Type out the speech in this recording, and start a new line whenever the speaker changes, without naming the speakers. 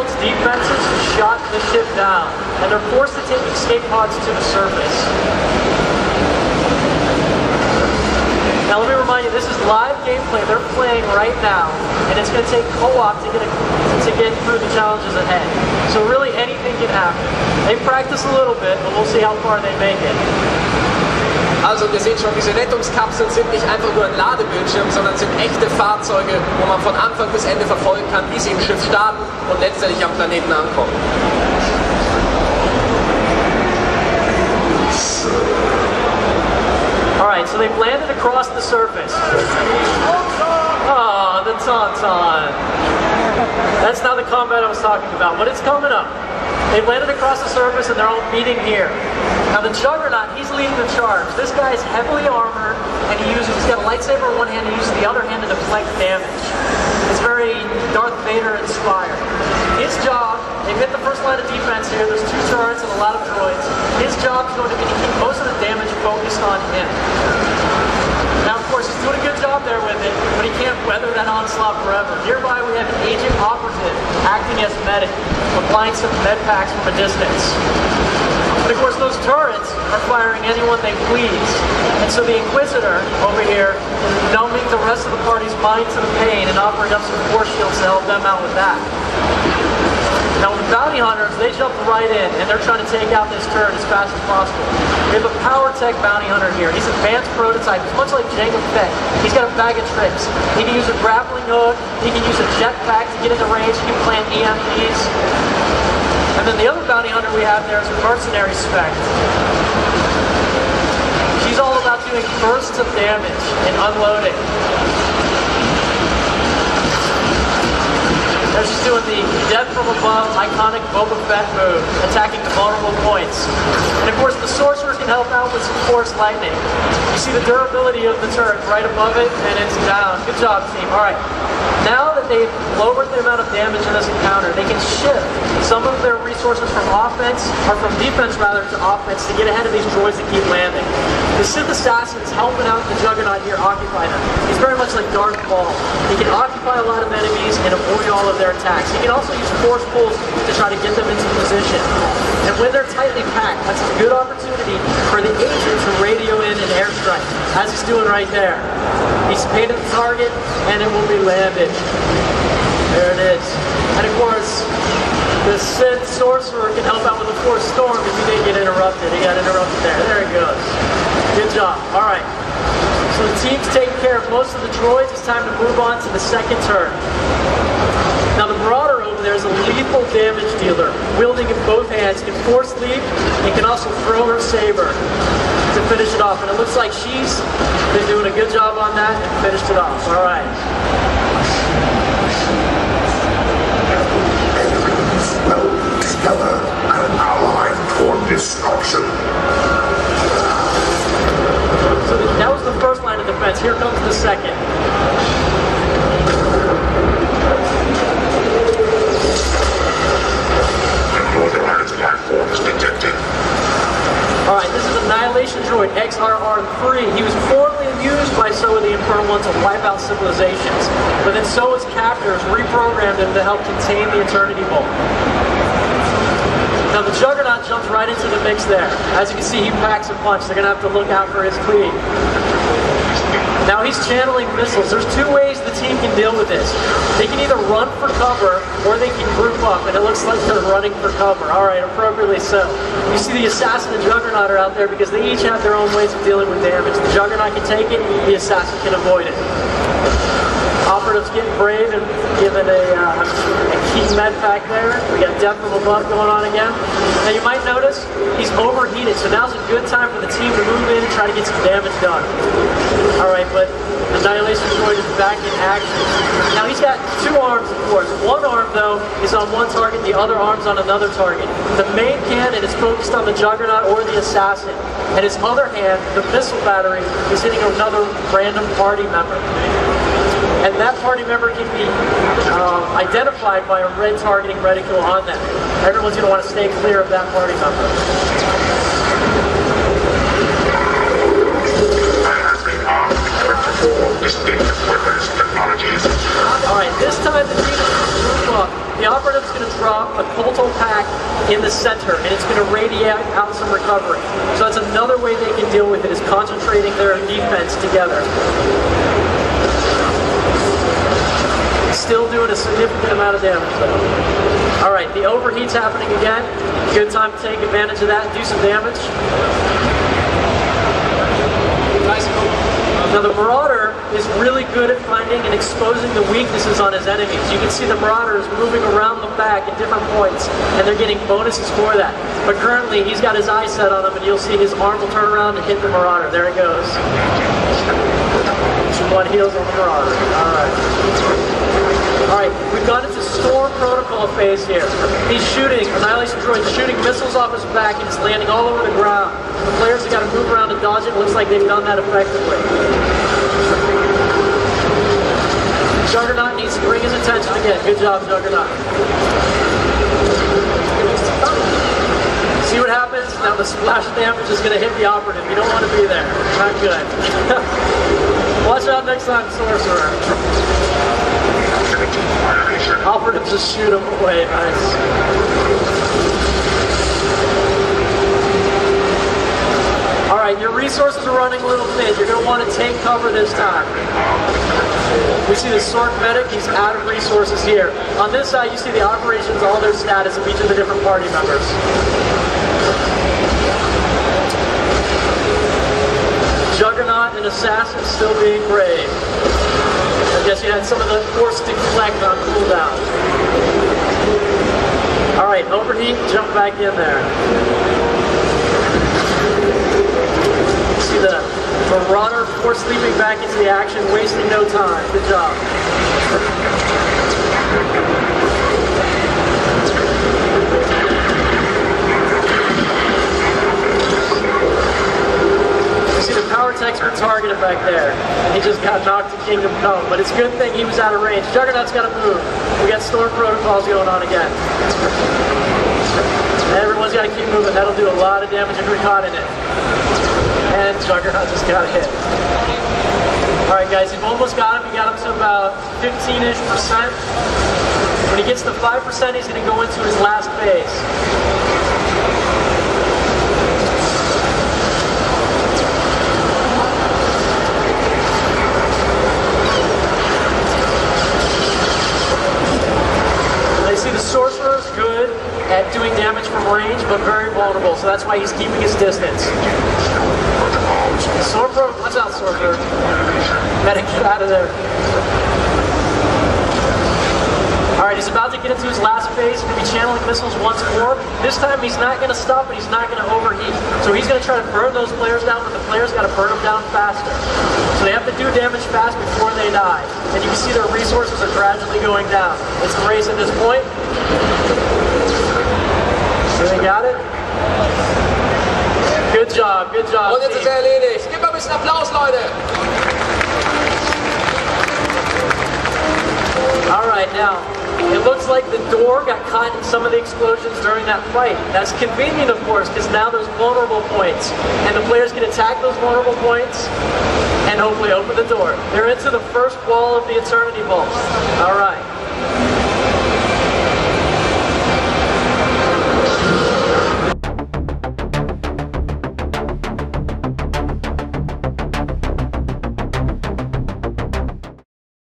Juggernaut's defenses shot the ship down, and they're forced to take escape pods to the surface. Now let me remind you, this is live gameplay. They're playing right now, and it's going to take co-op to get through the challenges ahead. So really anything can happen. They practice a little bit, but we'll see how far they make it.
Also ihr seht schon, diese Rettungskapseln sind nicht einfach nur ein Ladebildschirm, sondern sind echte Fahrzeuge, wo man von Anfang bis Ende verfolgen kann, wie sie im Schiff starten und letztendlich am Planeten ankommen.
Alright, so they've landed across the surface. Oh, the Tauntaun. That's not the combat I was talking about, but it's coming up. They've landed across the surface and they're all meeting here. Now the Juggernaut, he's leading the charge. This guy is heavily armored and he's got a lightsaber in one hand and he uses the other hand to deflect damage. It's very Darth Vader inspired. His job, they've hit the first line of defense here. There's 2 turrets and a lot of droids. His job is going to be to keep most of the damage focused on him. Now of course he's doing a good job there with it, but he can't weather that onslaught forever. Nearby we have an agent operative acting as medic, applying some med packs from a distance. But of course those turrets are firing anyone they please. And so the Inquisitor over here is numbing the rest of the party's mind to the pain and offering up some force shields to help them out with that. Now the bounty hunters, they jump right in and they're trying to take out this turret as fast as possible. We have a power tech bounty hunter here. He's an advanced prototype. He's much like Jango Fett. He's got a bag of tricks. He can use a grappling hook. He can use a jetpack to get into range. He can plant EMPs. And then the other bounty hunter we have there is a mercenary spec. She's all about doing bursts of damage and unloading. There she's doing the death from above iconic Boba Fett move, attacking the vulnerable points. And of course the sorcerer can help out with some force lightning. You see the durability of the turret right above it, and it's down. Good job, team. Alright. Now that they've lowered the amount of damage in this encounter, they can shift some of their resources from offense, or from defense rather, to offense to get ahead of these droids that keep landing. The Sith Assassin's helping out the Juggernaut here occupy them. He's very much like Darth Maul. He can occupy a lot of enemies and avoid all of their attacks. He can also use force pulls to try to get them into position. And when they're tightly packed, that's a good opportunity for the agent to radio in an airstrike, as he's doing right there. He's painted the target, and it will be landed. There it is. And of course, the Sith Sorcerer can help out with a Force Storm if he didn't get interrupted. He got interrupted there. There he goes. Good job. Alright. So the team's taking care of most of the droids. It's time to move on to the second turn. Now the Marauder over there is a lethal damage dealer, wielding in both hands, can force leap, and can also throw her saber to finish it off. And it looks like she's been doing a good job on that and finished it off. Alright.
Well together and allied toward destruction.
So that was the first line of defense. Here comes the second. Alright, this is Annihilation Droid XRR-3. He was formerly used by some of the Infernal Ones to wipe out civilizations, but then Soa's captors reprogrammed him to help contain the Eternity Bolt. Now the Juggernaut jumps right into the mix there. As you can see, he packs a punch. They're going to have to look out for his cleat. Now he's channeling missiles. There's 2 ways the team can deal with this. They can either run for cover, or they can group up, and it looks like they're running for cover. Alright, appropriately so. You see the Assassin and Juggernaut are out there because they each have their own ways of dealing with damage. The Juggernaut can take it, the Assassin can avoid it. Operative's getting brave and giving a key med pack there. We got death from above going on again. Now you might notice he's overheated, so now's a good time for the team to move in and try to get some damage done. Alright, but Annihilation Droid is back in action. Now he's got 2 arms, of course. One arm, though, is on one target, the other arm's on another target. The main cannon is focused on the Juggernaut or the Assassin, and his other hand, the missile battery, is hitting another random party member. And that party member can be identified by a red targeting reticule on them. Everyone's going to want to stay clear of that party member. Alright, this time the team is going to group up. The operative's going to drop in the center, and it's going to radiate out some recovery. So that's another way they can deal with it, is concentrating their defense together. Still doing a significant amount of damage though. Alright, the overheat's happening again. Good time to take advantage of that and do some damage. Now the Marauder is really good at finding and exposing the weaknesses on his enemies. You can see the Marauders moving around the back at different points, and they're getting bonuses for that. But currently, he's got his eyes set on him, and you'll see his arm will turn around and hit the Marauder. There it goes. 2-1 heals on the Marauder. Alright, we've gone into Storm Protocol phase here. He's shooting, Annihilation Droid shooting missiles off his back, and it's landing all over the ground. The players have got to move around and dodge it. Looks like they've done that effectively. Juggernaut needs to bring his attention again. Good job, Juggernaut. See what happens? Now the splash damage is going to hit the operative. You don't want to be there. Not good. Watch out next time, Sorcerer. Operative just shoot him away. Nice. Alright, your resources are running a little thin. You're going to want to take cover this time. We see the Sorc Medic, he's out of resources here. On this side, you see the operations, all their status of each of the different party members. Juggernaut and Assassin still being brave. I guess you had some of the Force deflect on cooldown. Alright, overheat, jump back in there. See the Marauder Force leaping back into the action, wasting no time. Good job. You see the power tech's been targeted back there. And he just got knocked to Kingdom Come. But it's a good thing he was out of range. Juggernaut's got to move. We got Storm Protocols going on again. Everyone's got to keep moving. That'll do a lot of damage if you're caught in it. And Juggernaut just got hit. Alright guys, you've almost got him. You got him to about 15-ish%. When he gets to 5%, he's going to go into his last phase. They see the Sorcerer's good at doing damage from range, but very vulnerable, so that's why he's keeping his distance. Sorcerer, watch out, Sorcerer. Medic, get out of there. Alright, he's about to get into his last phase. He's going to be channeling missiles once more. This time he's not going to stop, but he's not going to overheat. So he's going to try to burn those players down, but the players got to burn them down faster. So they have to do damage fast before they die. And you can see their resources are gradually going down. It's the race at this point. So they got it. Good job, good job.
Und jetzt ist er erledigt. Gib mal ein bisschen Applaus, Leute.
Alright, now, it looks like the door got caught in some of the explosions during that fight. That's convenient, of course, because now there's vulnerable points. And the players can attack those vulnerable points and hopefully open the door. They're into the first wall of the Eternity Vault. Alright.